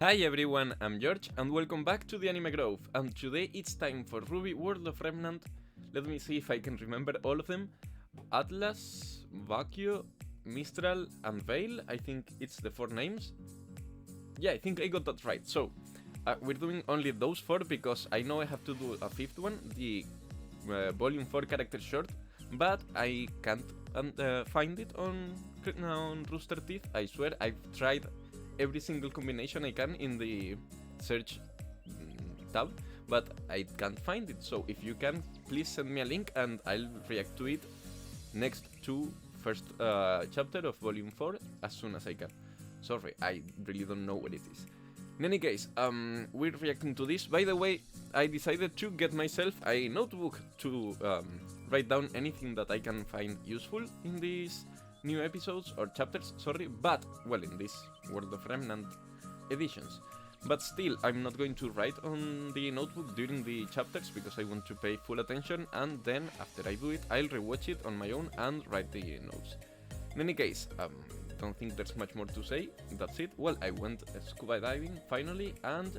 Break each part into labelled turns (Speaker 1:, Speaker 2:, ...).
Speaker 1: Hi everyone, I'm George and welcome back to the Anime Grove, and today it's time for RWBY World of Remnant. Let me see if I can remember all of them. Atlas, Vacuo, Mistral and Vale, I think it's the 4 names. Yeah, I think I got that right. So, we're doing only those 4 because I know I have to do a 5th one, the volume 4 character short, but I can't find it on Rooster Teeth. I swear I've tried every single combination I can in the search tab, but I can't find it. So if you can, please send me a link and I'll react to it next to first chapter of volume 4 as soon as I can. Sorry, I really don't know what it is. In any case, we're reacting to this. By the way, I decided to get myself a notebook to write down anything that I can find useful in these new episodes or chapters, sorry, but, well, in this World of Remnant editions. But still, I'm not going to write on the notebook during the chapters because I want to pay full attention, and then after I do it, I'll rewatch it on my own and write the notes. In any case, don't think there's much more to say, that's it. Well, I went scuba diving finally, and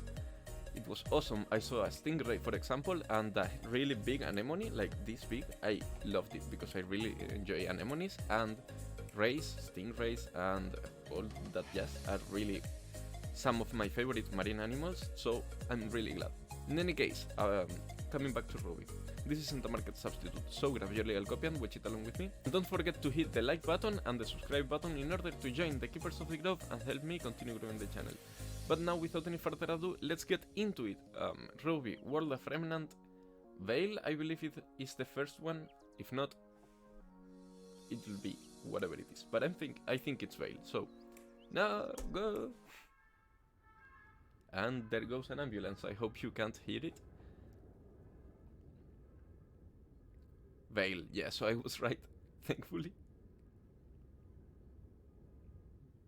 Speaker 1: it was awesome. I saw a stingray, for example, and a really big anemone, like this big. I loved it because I really enjoy anemones, and rays, stingrays, and all that jazz are really some of my favorite marine animals, so I'm really glad. In any case, coming back to RWBY. This isn't a market substitute, so grab your legal copy and watch it along with me. And don't forget to hit the like button and the subscribe button in order to join the Keepers of the Grove and help me continue growing the channel. But now, without any further ado, let's get into it. RWBY World of Remnant. Vale, I believe it is the first one. If not, it will be whatever it is. But I think it's Vale. So, now go. And there goes an ambulance. I hope you can't hear it. Vale, yeah, so I was right, thankfully.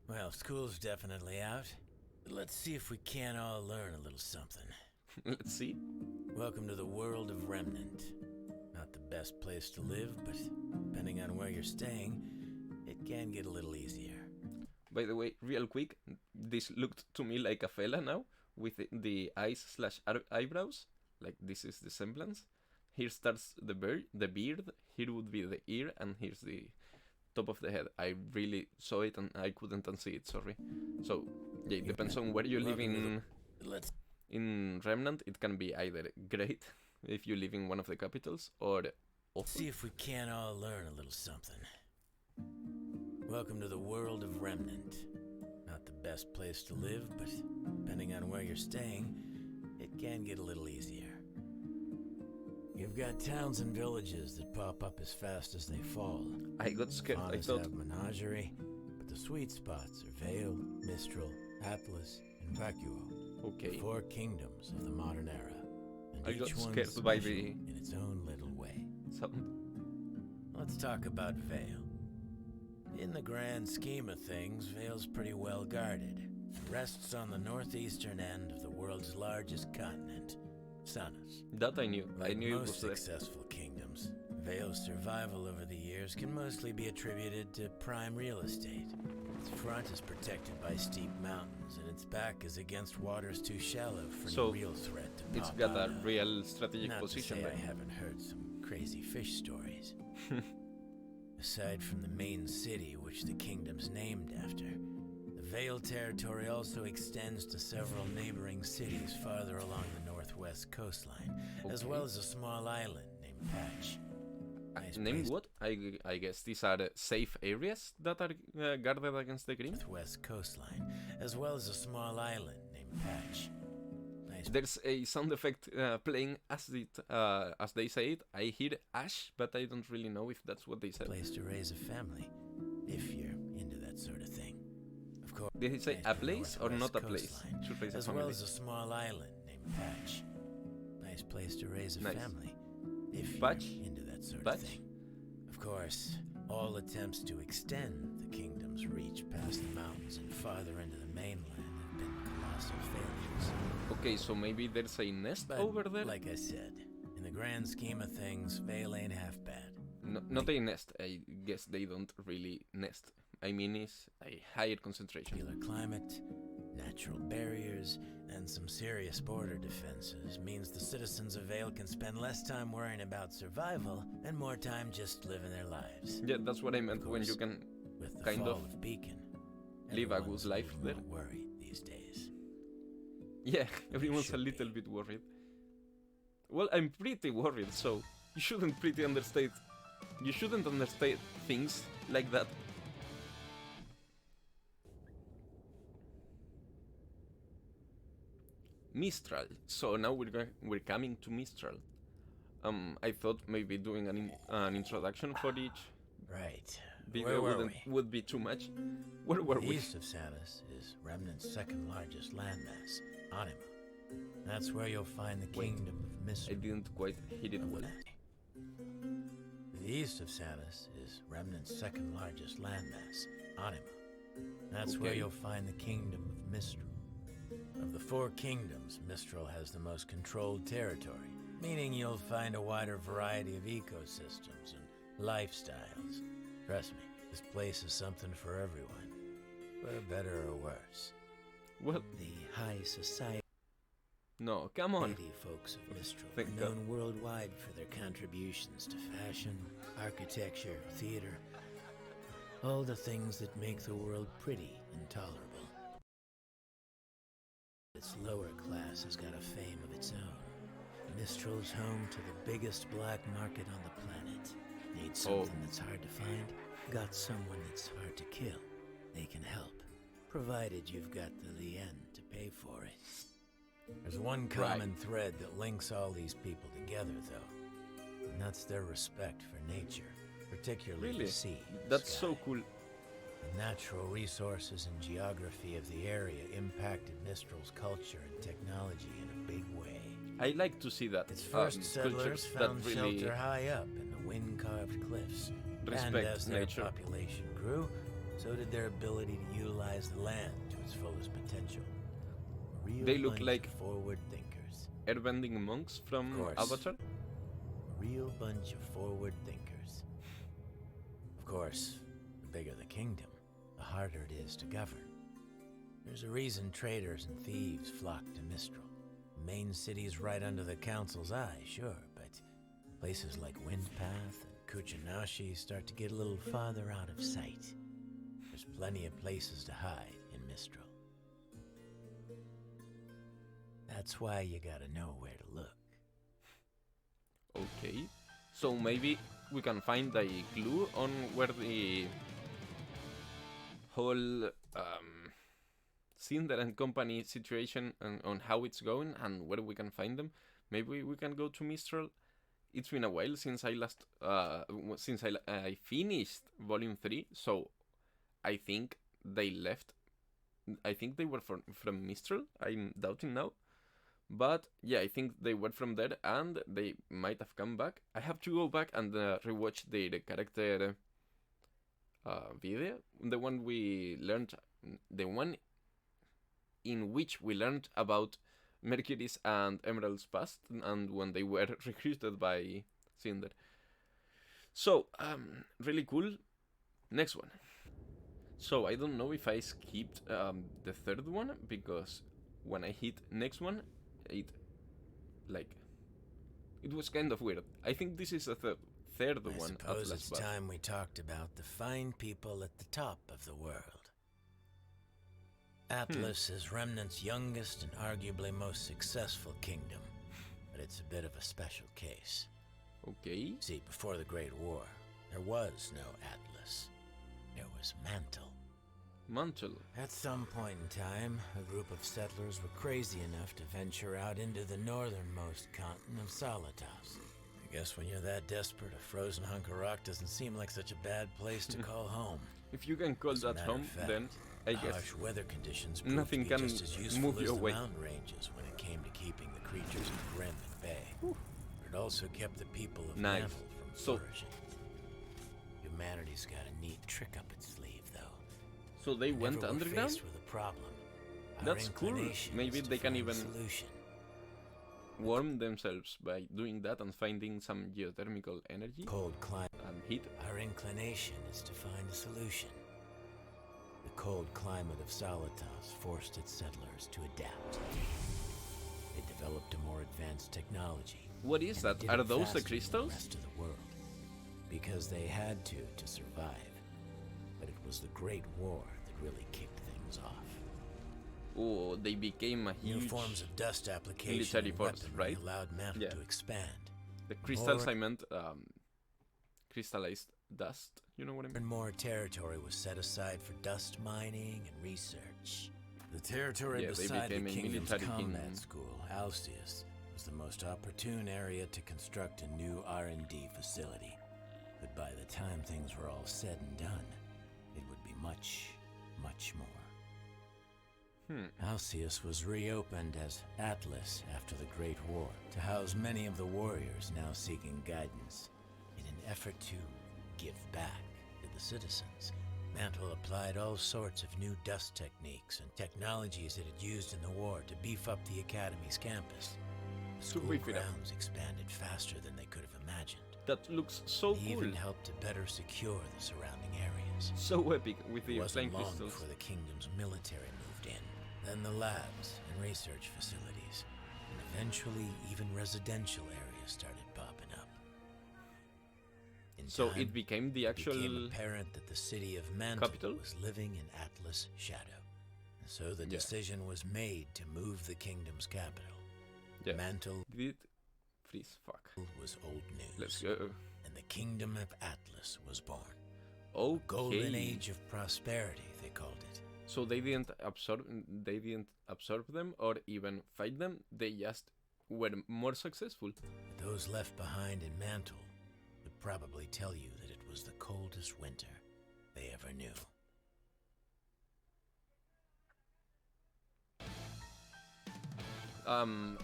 Speaker 2: Well, school's definitely out. Let's see if we can't all learn a little something.
Speaker 1: Let's see.
Speaker 2: Welcome to the world of Remnant. Not the best place to live, but depending on where you're staying, it can get a little easier.
Speaker 1: By the way, real quick, this looked to me like a fella now, with the eyes / eyebrows. Like, this is the semblance. Here starts the beard, here would be the ear, and here's the top of the head. I really saw it and I couldn't unsee it, sorry. So, yeah, it depends on where you live in Remnant. It can be either great, if you live in one of the capitals, or awful.
Speaker 2: See if we can't all learn a little something. Welcome to the world of Remnant. Not the best place to live, but depending on where you're staying, it can get a little easier. You've got towns and villages that pop up as fast as they fall.
Speaker 1: I got scared. I thought
Speaker 2: have menagerie, but the sweet spots are Vale, Mistral, Atlas, and Vacuo.
Speaker 1: Okay.
Speaker 2: The 4 kingdoms of the modern era. And
Speaker 1: I got
Speaker 2: each
Speaker 1: scared
Speaker 2: one's
Speaker 1: by
Speaker 2: special
Speaker 1: the
Speaker 2: in its own little way.
Speaker 1: sound.
Speaker 2: Let's talk about Vale. In the grand scheme of things, Vale's pretty well guarded. It rests on the northeastern end of the world's largest continent, Sanus.
Speaker 1: That I knew.
Speaker 2: Like
Speaker 1: I knew it was
Speaker 2: most
Speaker 1: there.
Speaker 2: successful kingdoms, Vale's survival over the years can mostly be attributed to prime real estate. Its front is protected by steep mountains, and its back is against waters too shallow for any real threat to
Speaker 1: it's
Speaker 2: pop
Speaker 1: got
Speaker 2: out
Speaker 1: a
Speaker 2: of.
Speaker 1: real strategic
Speaker 2: Not
Speaker 1: position
Speaker 2: to say
Speaker 1: there.
Speaker 2: I haven't heard some crazy fish stories. Aside from the main city, which the kingdom's named after, the Vale territory also extends to several neighboring cities farther along the northwest coastline, as well as a small island named Patch. Nice
Speaker 1: Named what? I guess these are safe areas that are guarded against the green?
Speaker 2: Northwest coastline, as well as a small island named Patch. Nice.
Speaker 1: There's a sound effect playing as they say it. I hear ash, but I don't really know if that's what they said.
Speaker 2: Place to raise a family, if you're into that sort of thing. Of course.
Speaker 1: Did he say a place or not a place
Speaker 2: Coastline,
Speaker 1: to raise a
Speaker 2: as
Speaker 1: family?
Speaker 2: well as a small island named Patch. Nice place to raise a
Speaker 1: Nice.
Speaker 2: family, if
Speaker 1: Patch?
Speaker 2: you're into that sort
Speaker 1: Patch?
Speaker 2: of thing. Of course, all attempts to extend the kingdom's reach past the mountains and farther into the mainland have been colossal failures.
Speaker 1: Okay, so maybe there's a nest
Speaker 2: But,
Speaker 1: over there?
Speaker 2: like I said, in the grand scheme of things, Vale ain't half bad.
Speaker 1: No, not a nest. I guess they don't really nest. I mean, it's a higher concentration.
Speaker 2: Popular climate, Natural barriers and some serious border defenses means the citizens of Vale can spend less time worrying about survival and more time just living their lives.
Speaker 1: Yeah, that's what I meant when you can
Speaker 2: With the
Speaker 1: kind
Speaker 2: fall
Speaker 1: of
Speaker 2: of Beacon,
Speaker 1: live a
Speaker 2: everyone's
Speaker 1: good life
Speaker 2: little
Speaker 1: there.
Speaker 2: more worried these days.
Speaker 1: Yeah, everyone's a
Speaker 2: should
Speaker 1: little
Speaker 2: be.
Speaker 1: bit worried. Well, I'm pretty worried, so you shouldn't pretty understate. You shouldn't understate things like that. Mistral. So now we're coming to Mistral. I thought maybe doing an introduction for each
Speaker 2: Right.
Speaker 1: video
Speaker 2: Where were we?
Speaker 1: would be too much. Where were we?
Speaker 2: East of Sanus is Remnant's second largest landmass, Anima. That's where you'll find the
Speaker 1: Wait,
Speaker 2: kingdom of
Speaker 1: I
Speaker 2: Mistral.
Speaker 1: didn't quite hit it well.
Speaker 2: The east of Sanus is Remnant's second largest landmass, Anima. That's where
Speaker 1: Okay.
Speaker 2: you'll find the kingdom of Mistral. Of the four kingdoms, Mistral has the most controlled territory, meaning you'll find a wider variety of ecosystems and lifestyles. Trust me, this place is something for everyone, for better or worse.
Speaker 1: Well,
Speaker 2: The high society
Speaker 1: no, come on.
Speaker 2: folks of Mistral
Speaker 1: Thank
Speaker 2: are known worldwide for their contributions to fashion, architecture, theater, all the things that make the world pretty and tolerable. Its lower class has got a fame of its own. Mistral's home to the biggest black market on the planet. Need something that's hard to find? Got someone that's hard to kill? They can help, provided you've got the lien to pay for it. There's one common thread that links all these people together, though, and that's their respect for nature, particularly
Speaker 1: Really?
Speaker 2: the sea.
Speaker 1: That's
Speaker 2: sky.
Speaker 1: so cool.
Speaker 2: The natural resources and geography of the area impacted Mistral's culture and technology in a big way.
Speaker 1: I like to see that.
Speaker 2: Its first
Speaker 1: Cultures
Speaker 2: settlers
Speaker 1: that
Speaker 2: found
Speaker 1: really
Speaker 2: shelter high up in the wind-carved cliffs. And
Speaker 1: respect
Speaker 2: as their
Speaker 1: nature.
Speaker 2: population grew, so did their ability to utilize the land to its fullest potential. A real
Speaker 1: They look
Speaker 2: bunch
Speaker 1: like
Speaker 2: of forward thinkers.
Speaker 1: airbending monks from
Speaker 2: course.
Speaker 1: Avatar.
Speaker 2: A real bunch of forward thinkers. Of course, the bigger the kingdom, the harder it is to govern. There's a reason traders and thieves flock to Mistral. The main city's right under the council's eye, sure, but places like Windpath and Kuchinashi start to get a little farther out of sight. There's plenty of places to hide in Mistral. That's why you gotta know where to look.
Speaker 1: Okay. So maybe we can find a clue on where the whole Cinder and company situation and on how it's going and where we can find them. Maybe we can go to Mistral. It's been a while since I last I finished Volume 3, so I think they left. I think they were from Mistral. I'm doubting now. But yeah, I think they were from there and they might have come back. I have to go back and rewatch the character video. The one we learned, the one in which we learned about Mercury's and Emerald's past and when they were recruited by Cinder. So, really cool. Next one. So, I don't know if I skipped the third one because when I hit next one, it was kind of weird. I think this is the third
Speaker 2: I
Speaker 1: one.
Speaker 2: suppose
Speaker 1: Atlas
Speaker 2: it's
Speaker 1: Path.
Speaker 2: time we talked about the fine people at the top of the world. Atlas is Remnant's youngest and arguably most successful kingdom, but it's a bit of a special case.
Speaker 1: Okay.
Speaker 2: See, before the Great War, there was no Atlas. There was Mantle.
Speaker 1: Mantle.
Speaker 2: At some point in time, a group of settlers were crazy enough to venture out into the northernmost continent of Solitas. I guess when you're that desperate, a frozen hunk of rock doesn't seem like such a bad place to call home.
Speaker 1: If you can call
Speaker 2: As a
Speaker 1: that
Speaker 2: matter of
Speaker 1: home,
Speaker 2: fact,
Speaker 1: then I guess
Speaker 2: harsh weather conditions proved
Speaker 1: nothing
Speaker 2: to be
Speaker 1: can
Speaker 2: just as useful
Speaker 1: move
Speaker 2: as
Speaker 1: you
Speaker 2: the
Speaker 1: away.
Speaker 2: mountain ranges when it came to keeping the creatures of Grim at bay. But it also kept the people of
Speaker 1: Nice.
Speaker 2: Mantle from
Speaker 1: So-
Speaker 2: flourishing. Humanity's got a neat trick up its sleeve, though.
Speaker 1: So they went
Speaker 2: Whenever we're
Speaker 1: underground?
Speaker 2: faced with a problem, our
Speaker 1: That's cool.
Speaker 2: inclination
Speaker 1: Maybe
Speaker 2: is to
Speaker 1: they can
Speaker 2: find a
Speaker 1: even
Speaker 2: solution.
Speaker 1: warm themselves by doing that and finding some geothermal energy
Speaker 2: Cold climate.
Speaker 1: and heat.
Speaker 2: Our inclination is to find a solution. The cold climate of Solitas forced its settlers to adapt. They developed a more advanced technology.
Speaker 1: What is
Speaker 2: and
Speaker 1: that?
Speaker 2: did
Speaker 1: Are
Speaker 2: it
Speaker 1: those
Speaker 2: faster
Speaker 1: the
Speaker 2: than
Speaker 1: crystals?
Speaker 2: The rest of the world. Because they had to survive. But it was the Great War that really kicked things off.
Speaker 1: Oh, they became a
Speaker 2: New
Speaker 1: huge
Speaker 2: forms of dust application
Speaker 1: military
Speaker 2: and
Speaker 1: force,
Speaker 2: weaponry
Speaker 1: right?
Speaker 2: allowed Mantle
Speaker 1: Yeah.
Speaker 2: to expand.
Speaker 1: The crystals
Speaker 2: More-
Speaker 1: I meant crystallized dust. You know what I mean?
Speaker 2: And more territory was set aside for dust mining and research. The territory
Speaker 1: Yeah, they
Speaker 2: beside the
Speaker 1: became a
Speaker 2: kingdom's
Speaker 1: military
Speaker 2: combat
Speaker 1: kingdom.
Speaker 2: school, Alcius, was the most opportune area to construct a new R&D facility. But by the time things were all said and done, it would be much, much more. Alcius was reopened as Atlas after the Great War to house many of the warriors now seeking guidance. In an effort to give back to the citizens, Mantle applied all sorts of new dust techniques and technologies it had used in the war to beef up the Academy's campus. The school
Speaker 1: beef it up.
Speaker 2: grounds expanded faster than they could have imagined.
Speaker 1: That looks so
Speaker 2: They
Speaker 1: cool.
Speaker 2: even helped to better secure the surrounding areas.
Speaker 1: So epic with
Speaker 2: It
Speaker 1: the flying
Speaker 2: wasn't long
Speaker 1: crystals.
Speaker 2: before the kingdom's military moved in, then the labs and research facilities, and eventually even residential areas started popping up. In
Speaker 1: So
Speaker 2: time,
Speaker 1: it became the
Speaker 2: it
Speaker 1: actual
Speaker 2: became apparent that the city of Mantle
Speaker 1: capital?
Speaker 2: was living in Atlas' shadow. And so the
Speaker 1: Yeah.
Speaker 2: decision was made to move the kingdom's capital.
Speaker 1: Yeah.
Speaker 2: Mantle
Speaker 1: Did freeze? Fuck.
Speaker 2: was old news.
Speaker 1: Let's go.
Speaker 2: And the kingdom of Atlas was born.
Speaker 1: Okay.
Speaker 2: Golden age of prosperity, they called it.
Speaker 1: So they didn't absorb them or even fight them. They just were more successful.
Speaker 2: But those left behind in Mantle would probably tell you that it was the coldest winter they ever knew.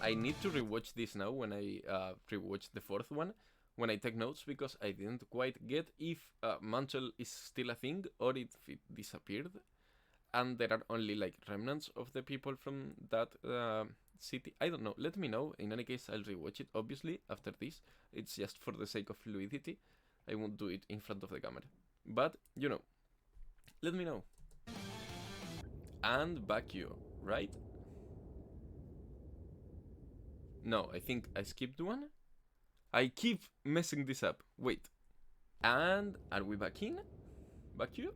Speaker 1: I need to rewatch this now when I rewatch the fourth one, when I take notes, because I didn't quite get if Mantle is still a thing or if it disappeared, and there are only like remnants of the people from that city. I don't know. Let me know. In any case, I'll rewatch it. Obviously, after this, it's just for the sake of fluidity. I won't do it in front of the camera, but you know, let me know. And Vacuo, right? No, I think I skipped one. I keep messing this up. Wait. And are we back in? Vacuo?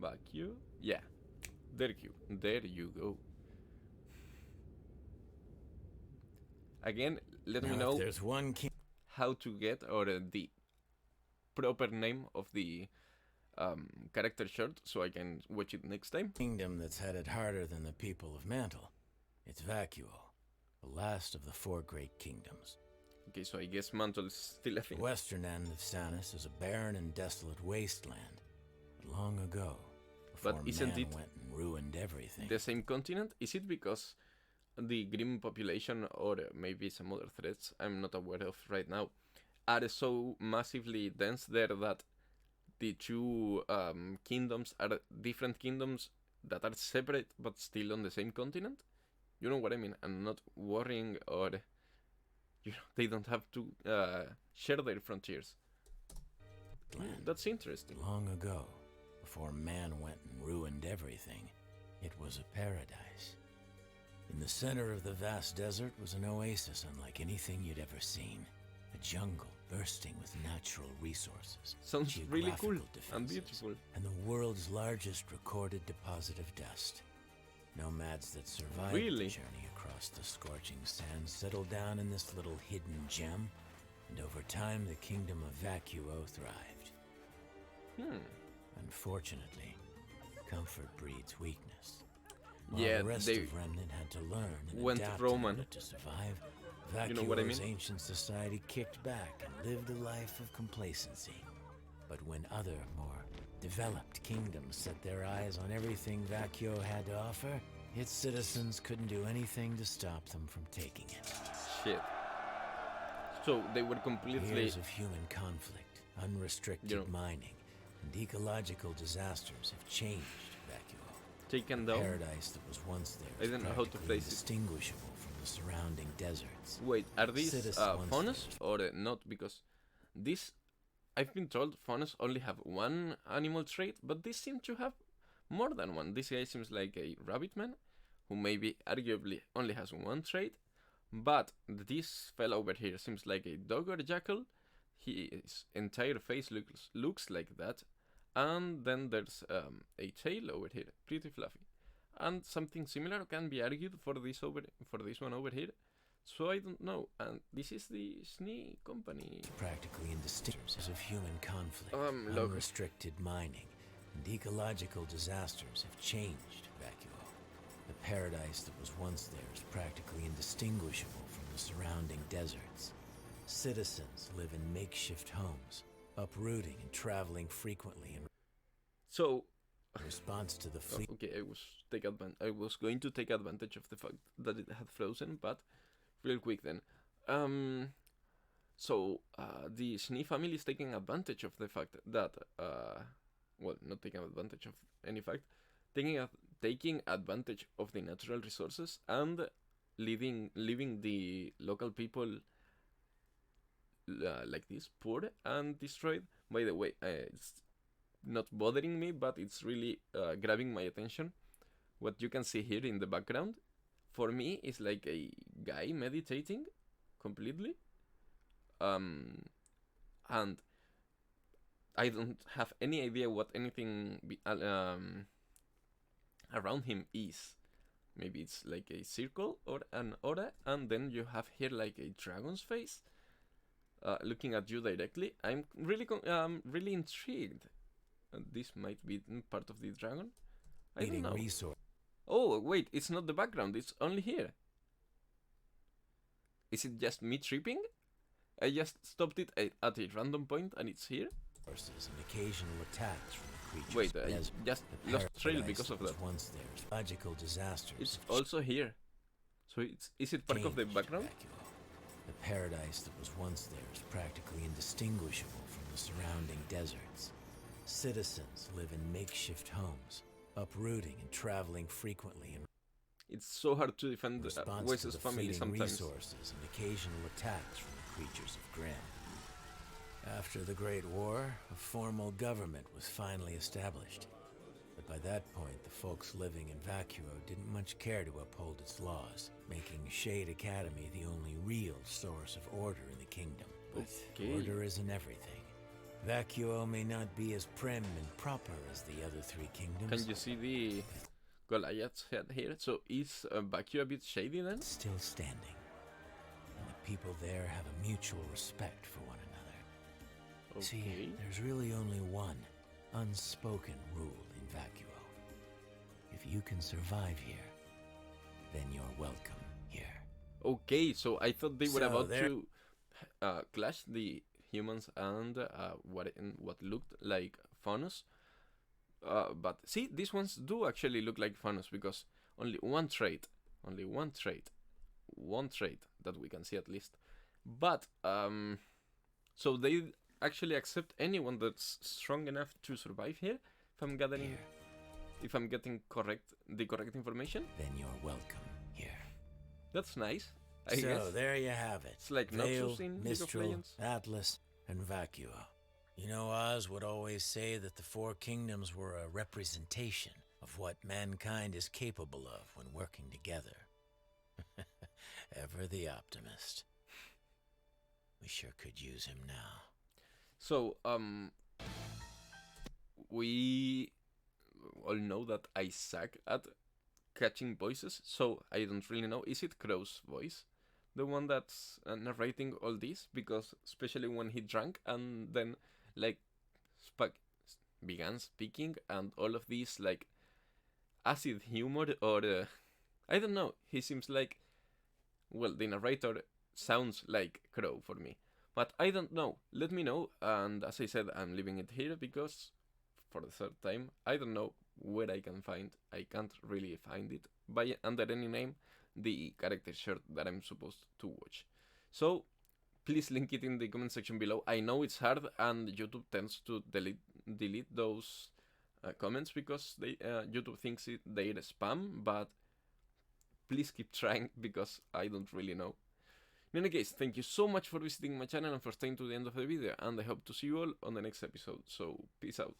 Speaker 1: Vacuo? Yeah. There you go. Again, let me
Speaker 2: Now,
Speaker 1: know
Speaker 2: if there's one
Speaker 1: how to get or the proper name of the character short so I can watch it next time.
Speaker 2: kingdom that's had it harder than the people of Mantle, it's Vacuo, the last of the four great kingdoms.
Speaker 1: Okay, so I guess Mantle is still a
Speaker 2: The
Speaker 1: thing.
Speaker 2: western end of Sanus is a barren and desolate wasteland. But long ago, before
Speaker 1: But isn't
Speaker 2: man
Speaker 1: it
Speaker 2: went and ruined everything.
Speaker 1: the same continent? Is it because the grim population or maybe some other threats I'm not aware of right now are so massively dense there that the two kingdoms are different kingdoms that are separate but still on the same continent? You know what I mean? And not worrying or they don't have to share their frontiers.
Speaker 2: Land.
Speaker 1: That's interesting.
Speaker 2: Long ago, before man went and ruined everything, it was a paradise. In the center of the vast desert was an oasis unlike anything you'd ever seen. A jungle bursting with natural resources.
Speaker 1: Sounds really cool
Speaker 2: geographical
Speaker 1: and
Speaker 2: defenses,
Speaker 1: beautiful.
Speaker 2: And the world's largest recorded deposit of dust. Nomads that survived
Speaker 1: Really?
Speaker 2: the journey across the scorching sands settled down in this little hidden gem, and over time the kingdom of Vacuo thrived. Unfortunately, comfort breeds weakness. While
Speaker 1: Yeah,
Speaker 2: the rest
Speaker 1: they
Speaker 2: of Remnant had to learn and
Speaker 1: went
Speaker 2: adapt
Speaker 1: Roman.
Speaker 2: in order to survive,
Speaker 1: You know what I
Speaker 2: Vacuo's
Speaker 1: mean?
Speaker 2: ancient society kicked back and lived a life of complacency. But when other, more developed kingdoms set their eyes on everything Vacuo had to offer, its citizens couldn't do anything to stop them from taking it.
Speaker 1: Shit. So they were completely
Speaker 2: Years of human conflict, unrestricted
Speaker 1: You know.
Speaker 2: mining, and ecological disasters have changed Vacuo.
Speaker 1: taken down.
Speaker 2: Paradise that was once there
Speaker 1: I
Speaker 2: was
Speaker 1: don't know how to
Speaker 2: practically
Speaker 1: phrase it.
Speaker 2: indistinguishable from the surrounding deserts.
Speaker 1: Wait, are these
Speaker 2: Citizens once
Speaker 1: faunus
Speaker 2: lived.
Speaker 1: or not? Because this, I've been told faunus only have one animal trait, but these seem to have more than one. This guy seems like a rabbit man, who maybe arguably only has one trait. But this fellow over here seems like a dog or a jackal. His entire face looks like that. And then there's a tail over here, pretty fluffy. And something similar can be argued for this one over here. So I don't know. And this is the Snee Company.
Speaker 2: Practically indistinguishable of human conflict,
Speaker 1: look.
Speaker 2: unrestricted mining, and ecological disasters have changed Vacuo. The paradise that was once there is practically indistinguishable from the surrounding deserts. Citizens live in makeshift homes, uprooting and traveling frequently in response to the fleet.
Speaker 1: Okay, I was going to take advantage of the fact that it had frozen, but real quick then. The Snee family is taking advantage of the fact that, not taking advantage of any fact, taking advantage of the natural resources and leaving the local people like this, poor and destroyed. By the way, it's not bothering me, but it's really grabbing my attention. What you can see here in the background, for me, is like a guy meditating completely. And I don't have any idea what anything around him is. Maybe it's like a circle or an aura, and then you have here like a dragon's face looking at you directly. I'm really intrigued. This might be part of the dragon. I don't know. Oh wait, it's not the background. It's only here. Is it just me tripping? I just stopped it at a random point and it's here.
Speaker 2: And occasional attacks from the creatures.
Speaker 1: Wait, I just lost trail because of that.
Speaker 2: Once there's logical disasters.
Speaker 1: It's also here. So is it part of the background?
Speaker 2: The paradise that was once there is practically indistinguishable from the surrounding deserts. Citizens live in makeshift homes, uprooting and traveling frequently.
Speaker 1: It's so hard to defend Wes's family sometimes.
Speaker 2: Resources and occasional attacks from the creatures of Grim. After the Great War, a formal government was finally established. But by that point, the folks living in Vacuo didn't much care to uphold its laws, making Shade Academy the only real source of order in the kingdom. But order isn't everything. Vacuo may not be as prim and proper as the other three kingdoms.
Speaker 1: Can you see the Goliath's head here? So is Vacuo a bit shady then?
Speaker 2: It's still standing. And the people there have a mutual respect for one another.
Speaker 1: Okay.
Speaker 2: See, there's really only one unspoken rule in Vacuo. If you can survive here, then you're welcome here.
Speaker 1: Okay, so I thought they were about to clash the humans and what looked like Faunus. But see, these ones do actually look like Faunus because only one trait that we can see at least. But so they actually accept anyone that's strong enough to survive here. If I'm getting the correct information,
Speaker 2: then you're welcome here.
Speaker 1: That's nice. I guess.
Speaker 2: So there you have it.
Speaker 1: It's like
Speaker 2: Vale,
Speaker 1: Noxus in
Speaker 2: Mistral,
Speaker 1: League of Legends.
Speaker 2: Atlas, and Vacuo. You know, Oz would always say that the four kingdoms were a representation of what mankind is capable of when working together. Ever the optimist. We sure could use him now.
Speaker 1: So, we all know that I suck at catching voices, so I don't really know. Is it Crow's voice? The one that's narrating all this? Because especially when he drank and then like began speaking and all of this like acid humor or I don't know. He seems like, well, the narrator sounds like Crow for me. But I don't know. Let me know. And as I said, I'm leaving it here because for the third time, I don't know where I can find. I can't really find it by under any name, the character shirt that I'm supposed to watch. So please link it in the comment section below. I know it's hard and YouTube tends to delete those comments because YouTube thinks they're spam, but please keep trying because I don't really know. In any case, thank you so much for visiting my channel and for staying to the end of the video, and I hope to see you all on the next episode, so peace out.